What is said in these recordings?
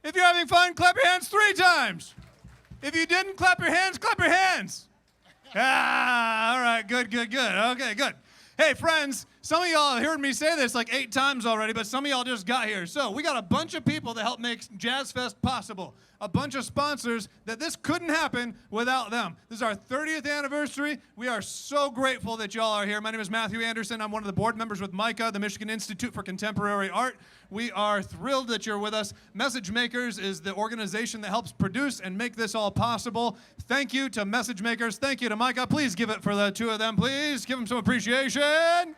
If you're having fun, clap your hands 3 times. If you didn't, clap your hands, clap your hands. All right, good. Okay, good. Hey, friends, some of y'all have heard me say this like 8 times already, but some of y'all just got here. So we got a bunch of people that help make Jazz Fest possible. A bunch of sponsors that this couldn't happen without them. This is our 30th anniversary. We are so grateful that y'all are here. My name is Matthew Anderson. I'm one of the board members with MICA, the Michigan Institute for Contemporary Art. We are thrilled that you're with us. Message Makers is the organization that helps produce and make this all possible. Thank you to Message Makers. Thank you to MICA. Please give it for the 2 of them, please. Give them some appreciation.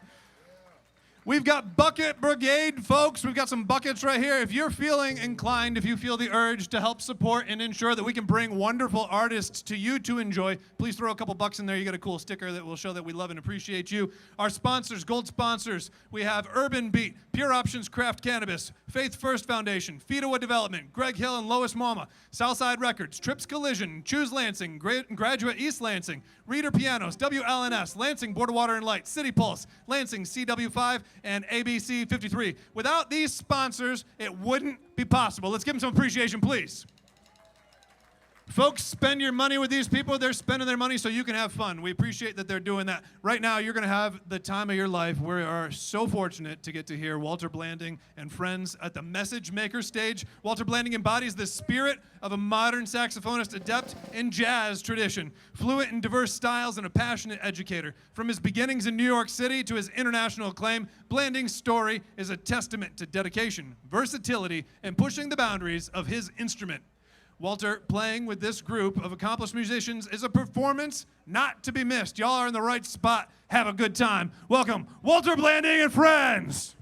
We've got Bucket Brigade, folks. We've got some buckets right here. If you're feeling inclined, if you feel the urge to help support and ensure that we can bring wonderful artists to you to enjoy, please throw a couple bucks in there. You get a cool sticker that will show that we love and appreciate you. Our sponsors, gold sponsors, we have Urban Beat, Pure Options Craft Cannabis, Faith First Foundation, Feedawood Development, Greg Hill and Lois Mama, Southside Records, Trips Collision, Choose Lansing, Graduate East Lansing, Reader Pianos, WLNS, Lansing Board of Water and Light, City Pulse, Lansing CW5, and ABC 53. Without these sponsors, it wouldn't be possible. Let's give them some appreciation, please. Folks, spend your money with these people. They're spending their money so you can have fun. We appreciate that they're doing that. Right now, you're going to have the time of your life. We are so fortunate to get to hear Walter Blanding and friends at the Message Maker stage. Walter Blanding embodies the spirit of a modern saxophonist adept in jazz tradition, fluent in diverse styles and a passionate educator. From his beginnings in New York City to his international acclaim, Blanding's story is a testament to dedication, versatility, and pushing the boundaries of his instrument. Walter playing with this group of accomplished musicians is a performance not to be missed. Y'all are in the right spot. Have a good time. Welcome, Walter Blanding and friends.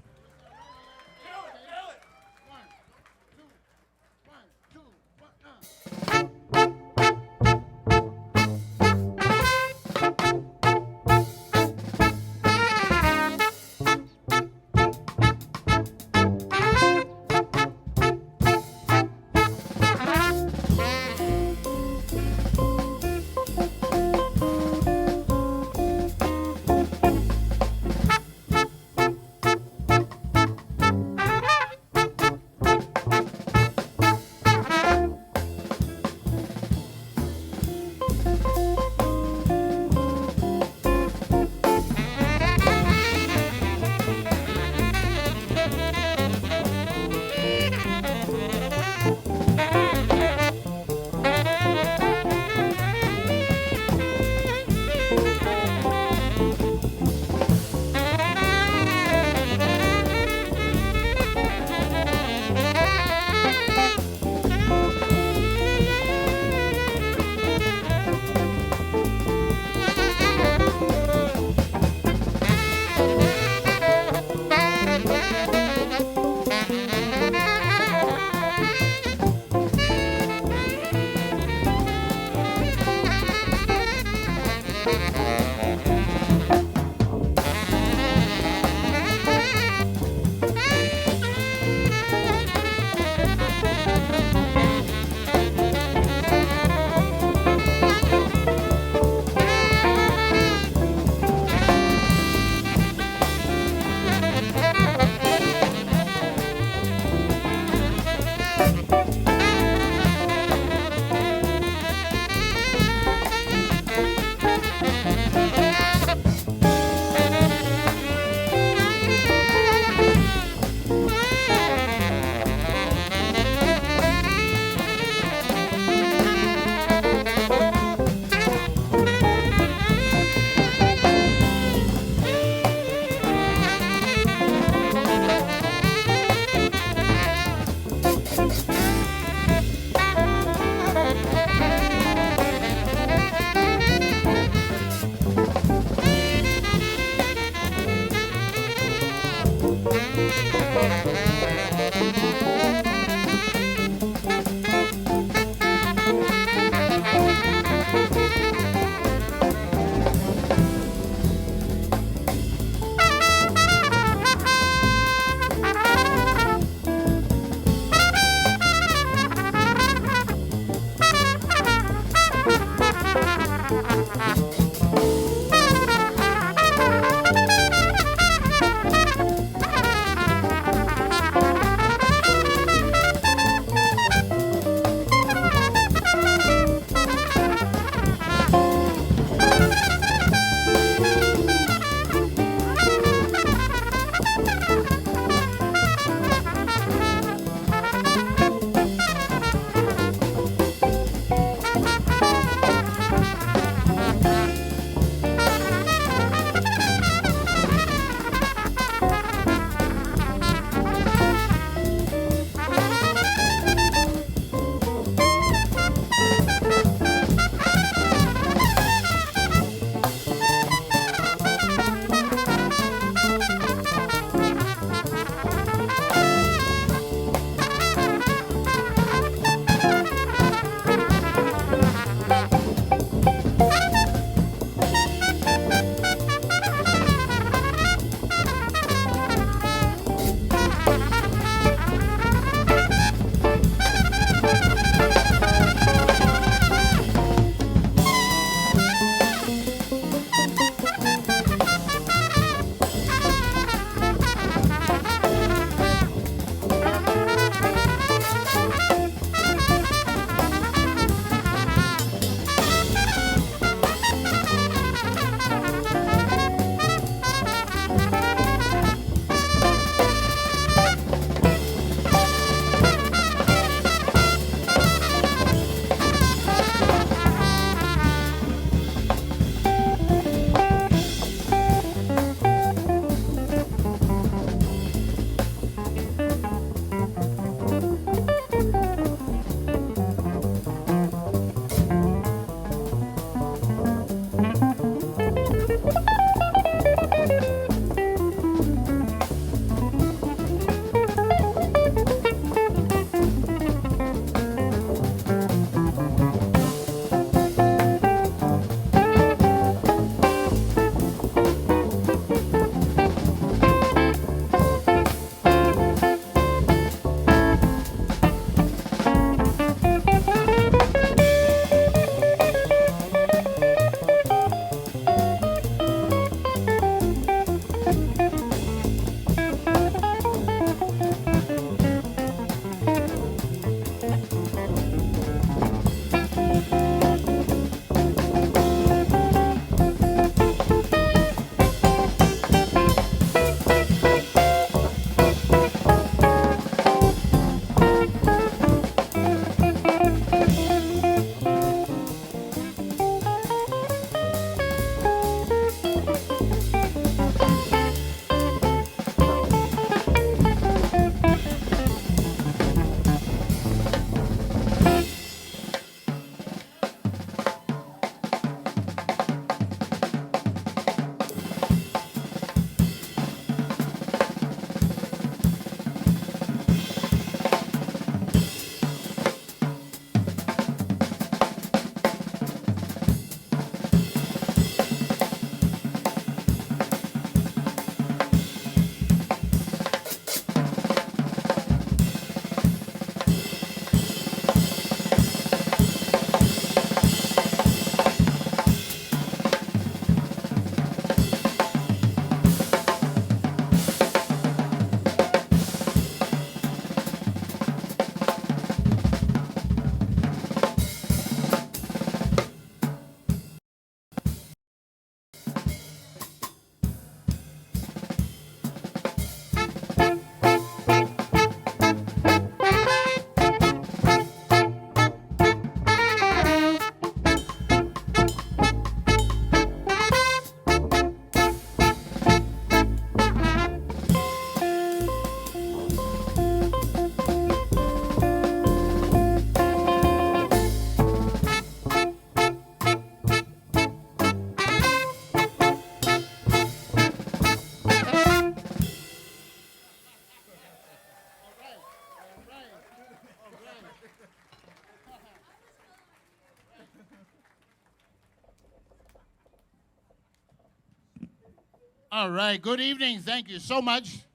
All right, good evening. Thank you so much.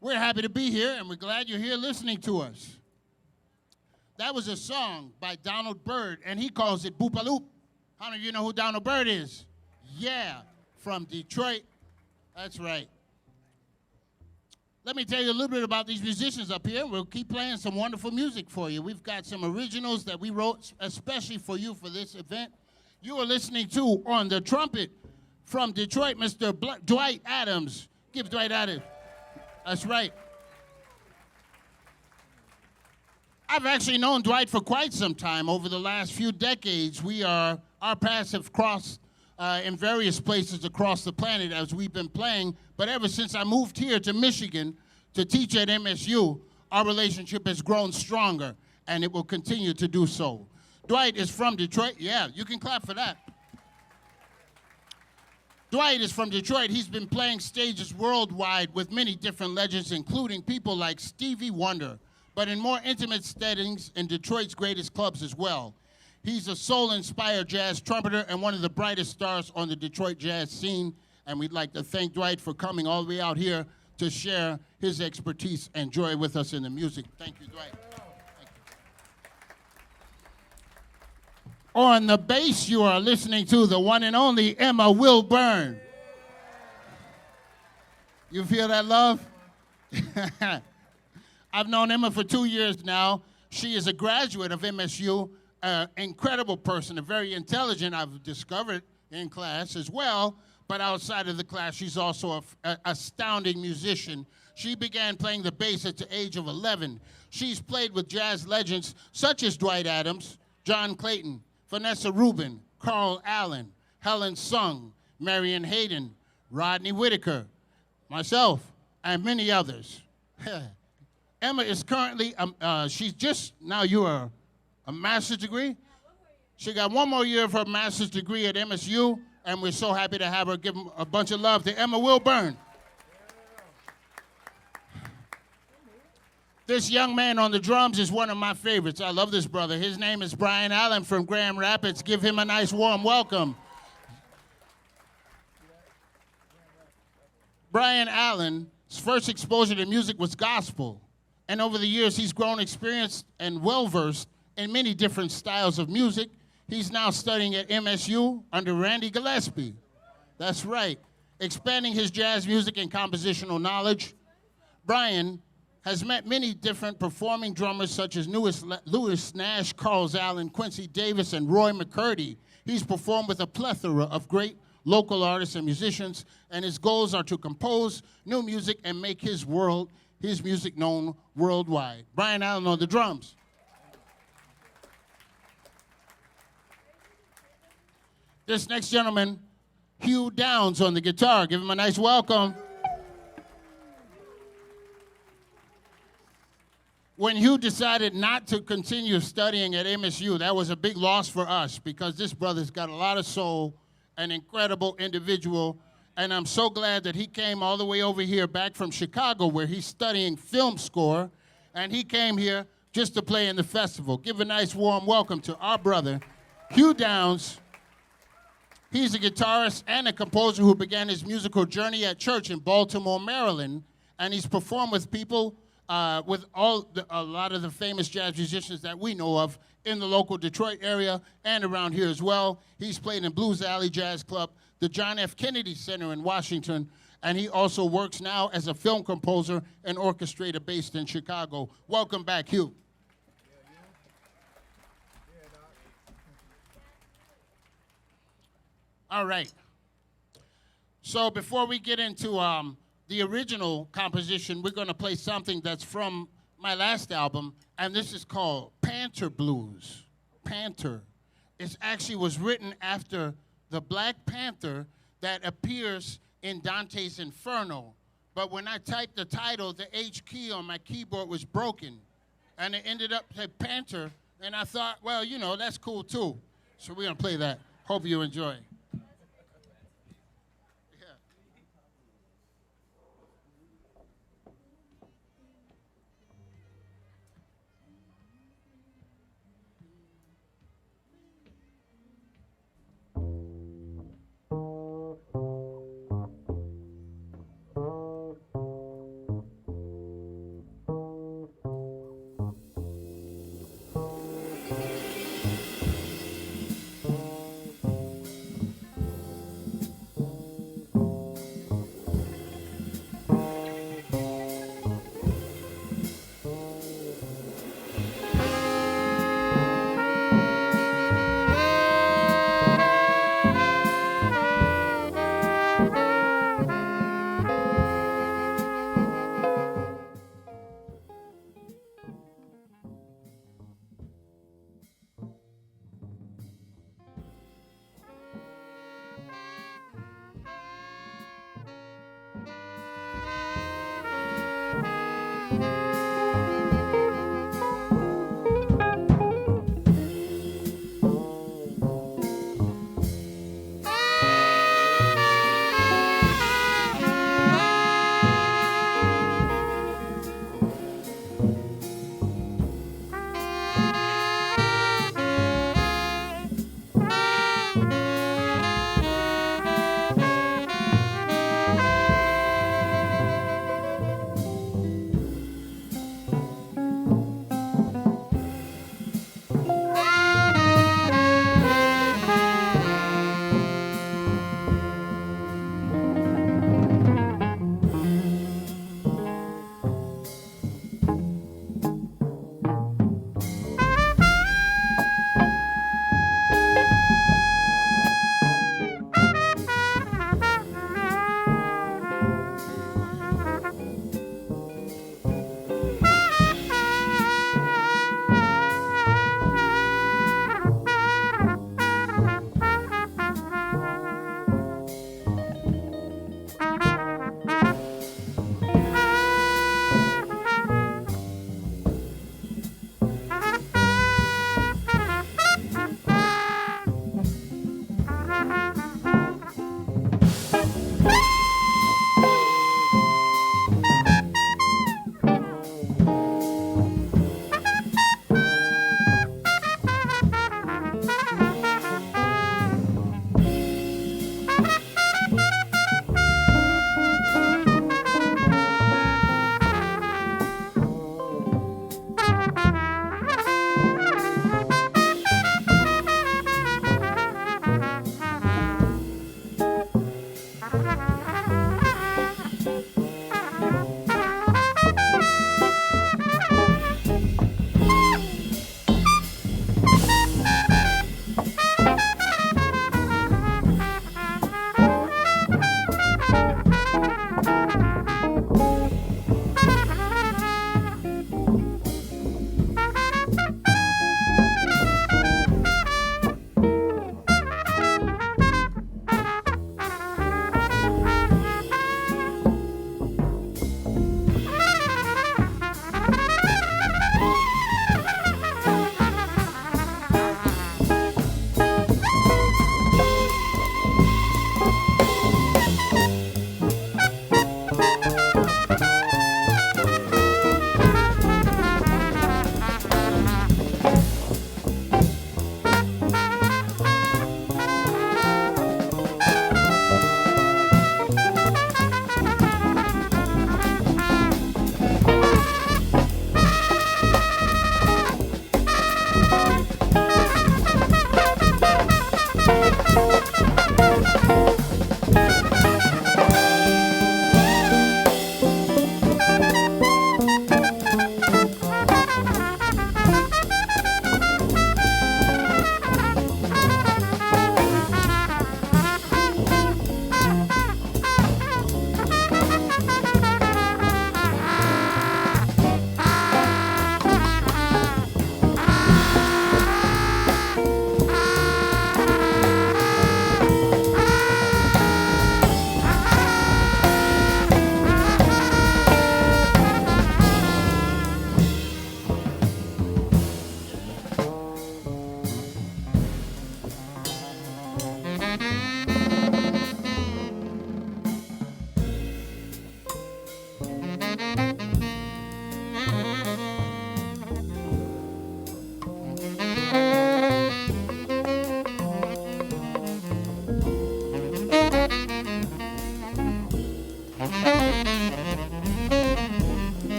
We're happy to be here, and we're glad you're here listening to us. That was a song by Donald Byrd, and he calls it Boopaloop. How many of you know who Donald Byrd is? Yeah, from Detroit. That's right. Let me tell you a little bit about these musicians up here. We'll keep playing some wonderful music for you. We've got some originals that we wrote especially for you for this event. You are listening to, on the trumpet, from Detroit, Mr. Dwight Adams. Give Dwight Adams. That's right. I've actually known Dwight for quite some time. Over the last few decades, we are Our paths have crossed in various places across the planet as we've been playing, but ever since I moved here to Michigan to teach at MSU, our relationship has grown stronger, and it will continue to do so. Dwight is from Detroit. Yeah, you can clap for that. Dwight is from Detroit. He's been playing stages worldwide with many different legends, including people like Stevie Wonder, but in more intimate settings in Detroit's greatest clubs as well. He's a soul-inspired jazz trumpeter and one of the brightest stars on the Detroit jazz scene, and we'd like to thank Dwight for coming all the way out here to share his expertise and joy with us in the music. Thank you, Dwight. On the bass, you are listening to the one and only Emma Wilburn. You feel that love? I've known Emma for 2 years now. She is a graduate of MSU, an incredible person, a very intelligent, I've discovered in class as well, but outside of the class, she's also an astounding musician. She began playing the bass at the age of 11. She's played with jazz legends such as Dwight Adams, John Clayton, Vanessa Rubin, Carl Allen, Helen Sung, Marion Hayden, Rodney Whitaker, myself, and many others. Emma is currently, she's just, now you are a master's degree? She got one more year of her master's degree at MSU, and we're so happy to have her. Give a bunch of love to Emma Wilburn. This young man on the drums is one of my favorites. I love this brother. His name is Brian Allen from Grand Rapids. Give him a nice warm welcome. Brian Allen's first exposure to music was gospel. And over the years, he's grown experienced and well-versed in many different styles of music. He's now studying at MSU under Randy Gillespie. That's right. Expanding his jazz music and compositional knowledge. Brian has met many different performing drummers such as Louis Nash, Carl Allen, Quincy Davis, and Roy McCurdy. He's performed with a plethora of great local artists and musicians, and his goals are to compose new music and make his music known worldwide. Brian Allen on the drums. This next gentleman, Hugh Downs on the guitar. Give him a nice welcome. When Hugh decided not to continue studying at MSU, that was a big loss for us because this brother's got a lot of soul, an incredible individual, and I'm so glad that he came all the way over here back from Chicago where he's studying film score, and he came here just to play in the festival. Give a nice warm welcome to our brother, Hugh Downs. He's a guitarist and a composer who began his musical journey at church in Baltimore, Maryland, and he's performed with people with a lot of the famous jazz musicians that we know of in the local Detroit area and around here as well. He's played in Blues Alley Jazz Club, the John F. Kennedy Center in Washington, and he also works now as a film composer and orchestrator based in Chicago. Welcome back, Hugh. All right. So before we get into the original composition, we're going to play something that's from my last album, and this is called Panther Blues. Panther. It actually was written after the Black Panther that appears in Dante's Inferno. But when I typed the title, the H key on my keyboard was broken, and it ended up at Panther, and I thought, well, you know, that's cool too. So we're going to play that. Hope you enjoy.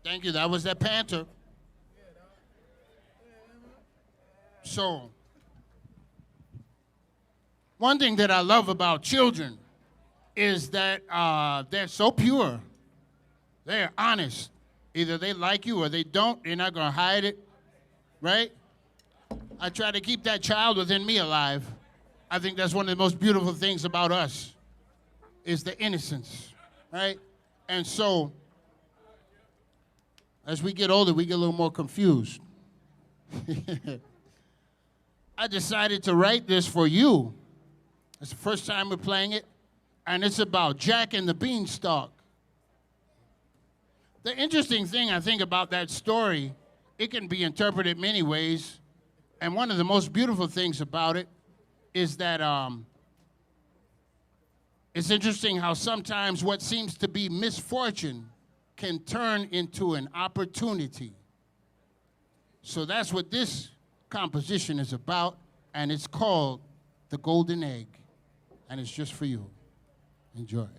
Thank you. That was that Panther. So, one thing that I love about children is that they're so pure. They're honest. Either they like you or they don't. They're not going to hide it, right? I try to keep that child within me alive. I think that's one of the most beautiful things about us is the innocence, right? And so, as we get older, we get a little more confused. I decided to write this for you. It's the first time we're playing it, and it's about Jack and the Beanstalk. The interesting thing I think about that story, it can be interpreted many ways, and one of the most beautiful things about it is that it's interesting how sometimes what seems to be misfortune can turn into an opportunity. So that's what this composition is about, and it's called The Golden Egg, and it's just for you. Enjoy.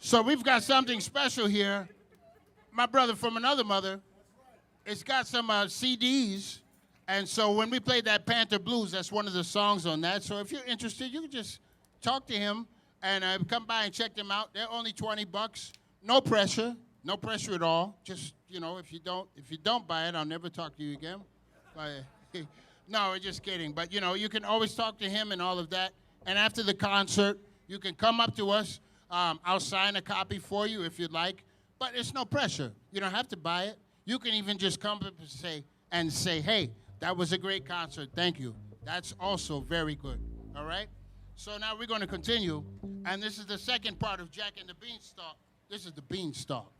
So we've got something special here. My brother from another mother, it's got some CDs. And so when we played that Panther Blues, that's one of the songs on that. So if you're interested, you can just talk to him and come by and check them out. They're only $20. No pressure. No pressure at all. Just, you know, if you don't buy it, I'll never talk to you again. No, we're just kidding. But, you know, you can always talk to him and all of that. And after the concert, you can come up to us. I'll sign a copy for you if you'd like. But it's no pressure. You don't have to buy it. You can even just come up and say, hey, that was a great concert. Thank you. That's also very good. All right? So now we're going to continue. And this is the second part of Jack and the Beanstalk. This is the Beanstalk.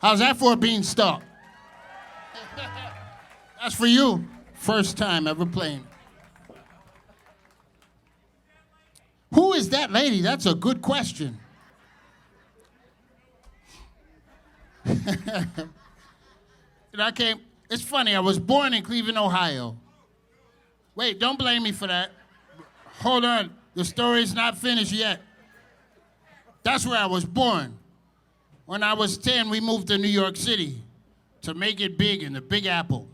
How's that for a beanstalk? That's for you. First time ever playing. Who is that lady? That's a good question. And it's funny, I was born in Cleveland, Ohio. Wait, don't blame me for that. Hold on, the story's not finished yet. That's where I was born. When I was 10, we moved to New York City to make it big in the Big Apple.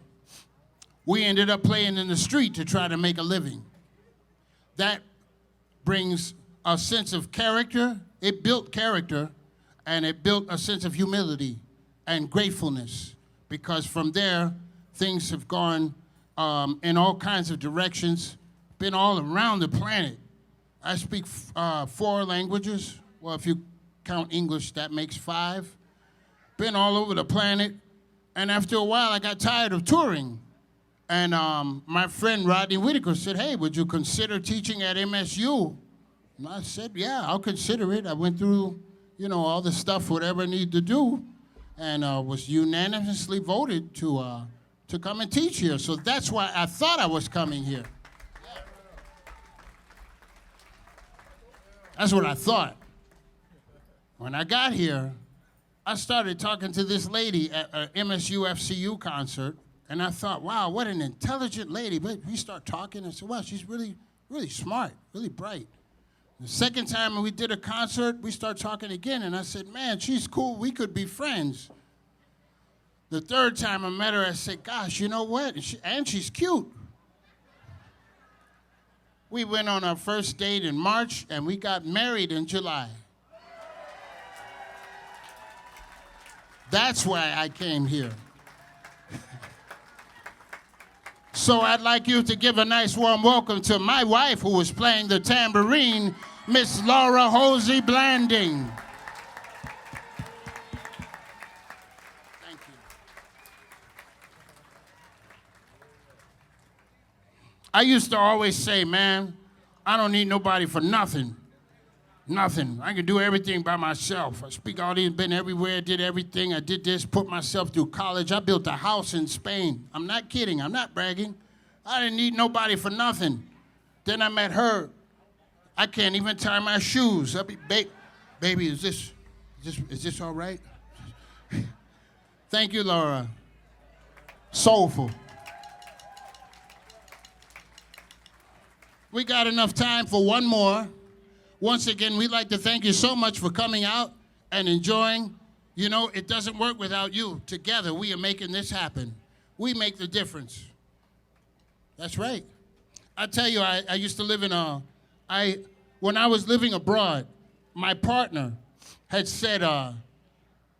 We ended up playing in the street to try to make a living. That brings a sense of character. It built character, and it built a sense of humility and gratefulness, because from there, things have gone in all kinds of directions, been all around the planet. I speak 4 languages. Well, if you count English, that makes 5. Been all over the planet, and after a while, I got tired of touring. And my friend Rodney Whitaker said, hey, would you consider teaching at MSU? And I said, yeah, I'll consider it. I went through, all the stuff, whatever I need to do, and was unanimously voted to come and teach here. So that's why I thought I was coming here. That's what I thought. When I got here, I started talking to this lady at an MSU FCU concert, and I thought, wow, what an intelligent lady. But we start talking, and I said, wow, she's really, really smart, really bright. The second time when we did a concert, we started talking again, and I said, man, she's cool. We could be friends. The third time I met her, I said, gosh, you know what? And she's cute. We went on our first date in March, and we got married in July. That's why I came here. So I'd like you to give a nice warm welcome to my wife, who was playing the tambourine, Miss Laura Hosey Blanding. Thank you. I used to always say, man, I don't need nobody for nothing. Nothing. I can do everything by myself. I speak all these, been everywhere, did everything. I did this, put myself through college. I built a house in Spain. I'm not kidding. I'm not bragging. I didn't need nobody for nothing. Then I met her. I can't even tie my shoes. I'll be, baby, is this all right? Thank you, Laura. Soulful. We got enough time for one more. Once again, we'd like to thank you so much for coming out and enjoying. It doesn't work without you. Together, we are making this happen. We make the difference. That's right. I tell you, I used to live when I was living abroad, my partner had said, I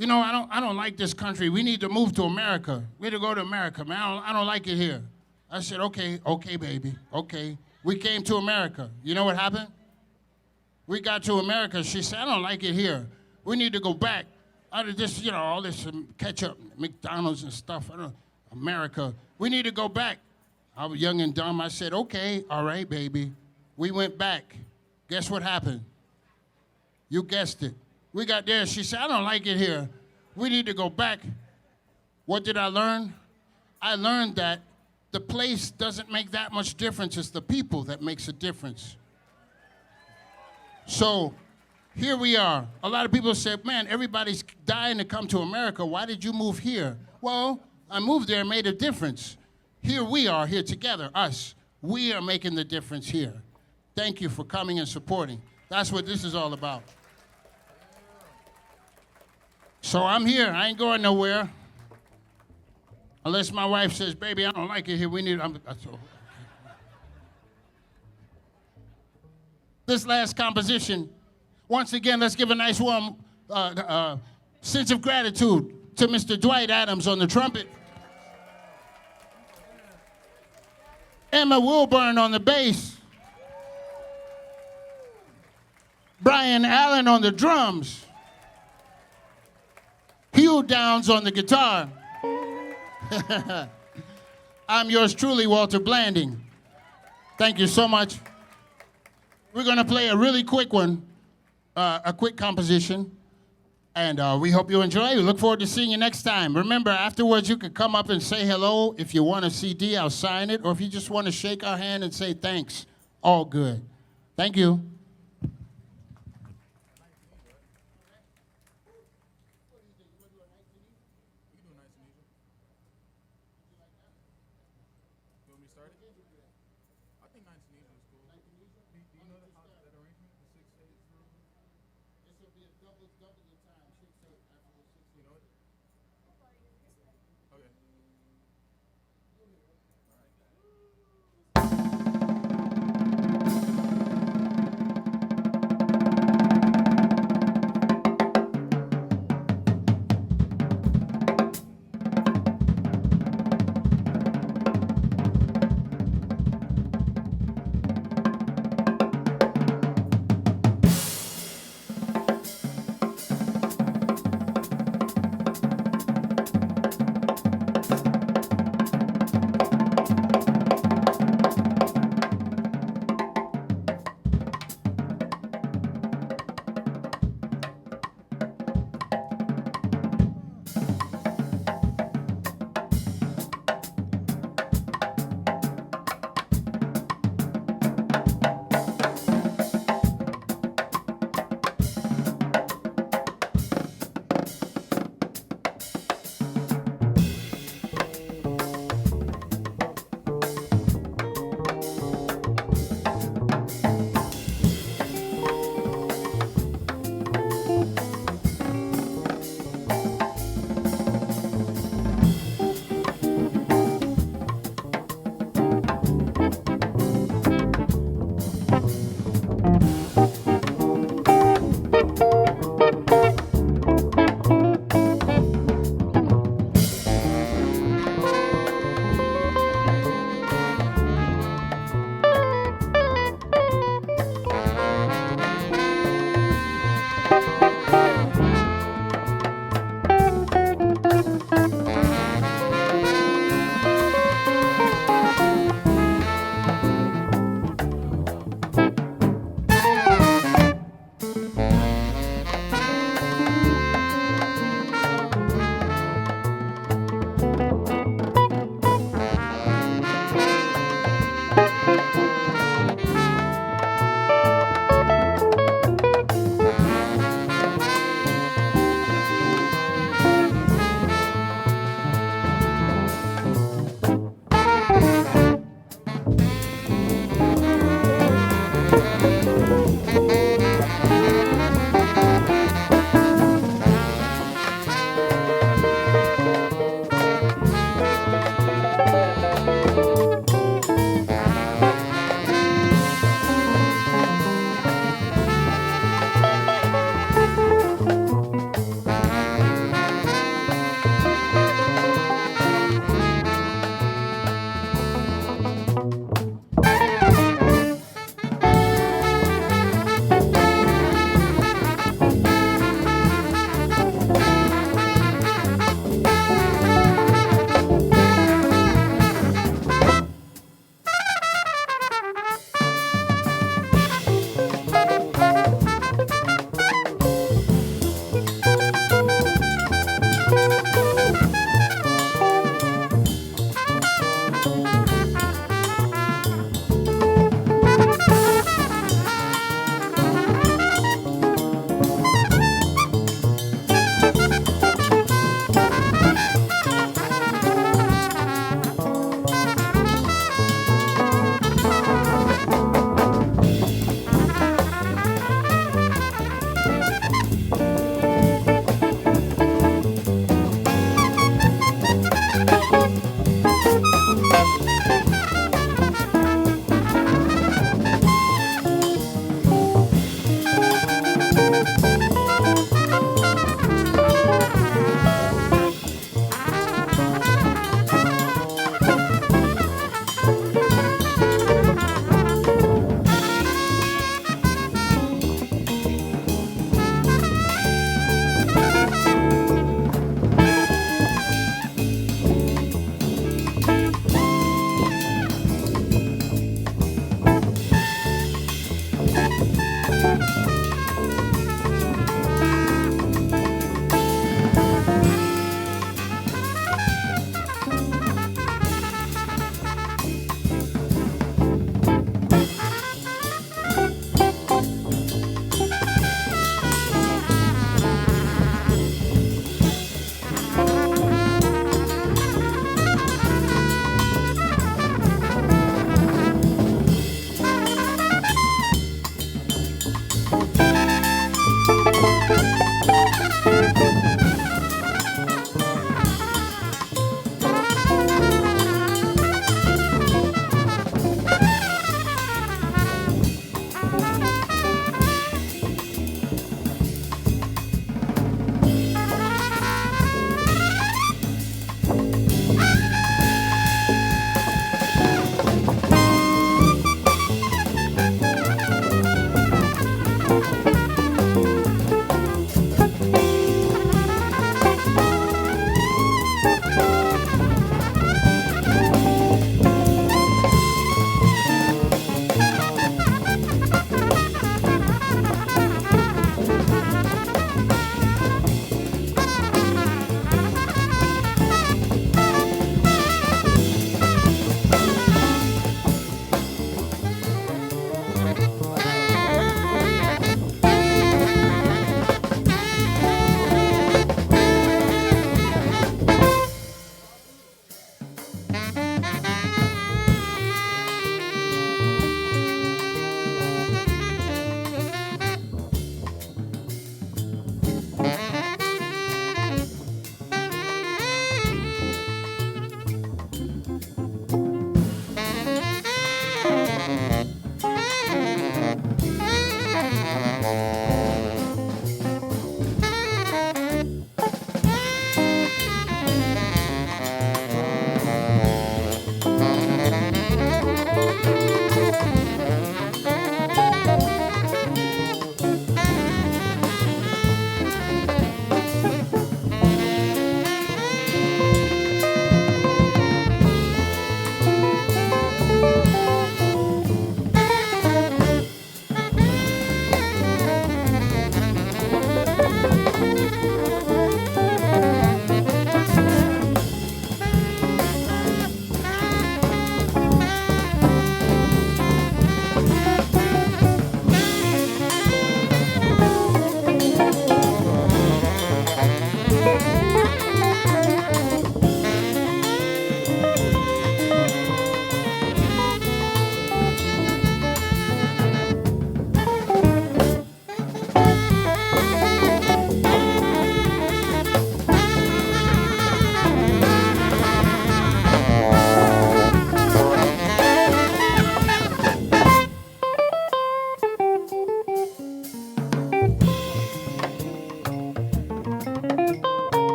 don't like this country. We need to move to America. We need to go to America, man. I don't like it here. I said, okay, baby, okay. We came to America. You know what happened? We got to America. She said, I don't like it here. We need to go back. Out of this, all this ketchup, McDonald's and stuff. America. We need to go back. I was young and dumb. I said, okay, all right, baby. We went back. Guess what happened? You guessed it. We got there. She said, I don't like it here. We need to go back. What did I learn? I learned that the place doesn't make that much difference. It's the people that makes a difference. So here we are. A lot of people say, man, everybody's dying to come to America. Why did you move here? Well, I moved there and made a difference. Here we are, here together, us. We are making the difference here. Thank you for coming and supporting. That's what this is all about. So I'm here. I ain't going nowhere. Unless my wife says, baby, I don't like it here. This last composition, once again, let's give a nice warm sense of gratitude to Mr. Dwight Adams on the trumpet, Emma Wilburn on the bass, Brian Allen on the drums, Hugh Downs on the guitar. I'm yours truly, Walter Blanding. Thank you so much. We're going to play a really quick one, a quick composition. And we hope you enjoy. We look forward to seeing you next time. Remember, afterwards, you can come up and say hello. If you want a CD, I'll sign it. Or if you just want to shake our hand and say thanks, all good. Thank you.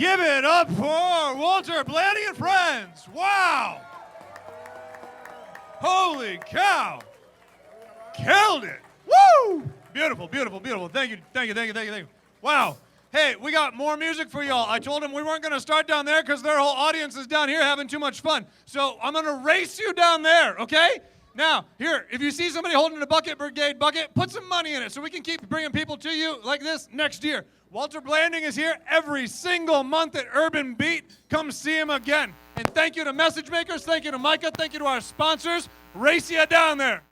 Give it up for Walter Blandy and friends. Wow. Holy cow. Killed it. Woo! Beautiful, beautiful, beautiful. Thank you, thank you, thank you, thank you, thank you. Wow. Hey, we got more music for y'all. I told them we weren't going to start down there because their whole audience is down here having too much fun. So I'm going to race you down there, okay? Now, here, if you see somebody holding a bucket brigade bucket, put some money in it so we can keep bringing people to you like this next year. Walter Blanding is here every single month at Urban Beat. Come see him again. And thank you to Message Makers. Thank you to Micah. Thank you to our sponsors. Race you down there.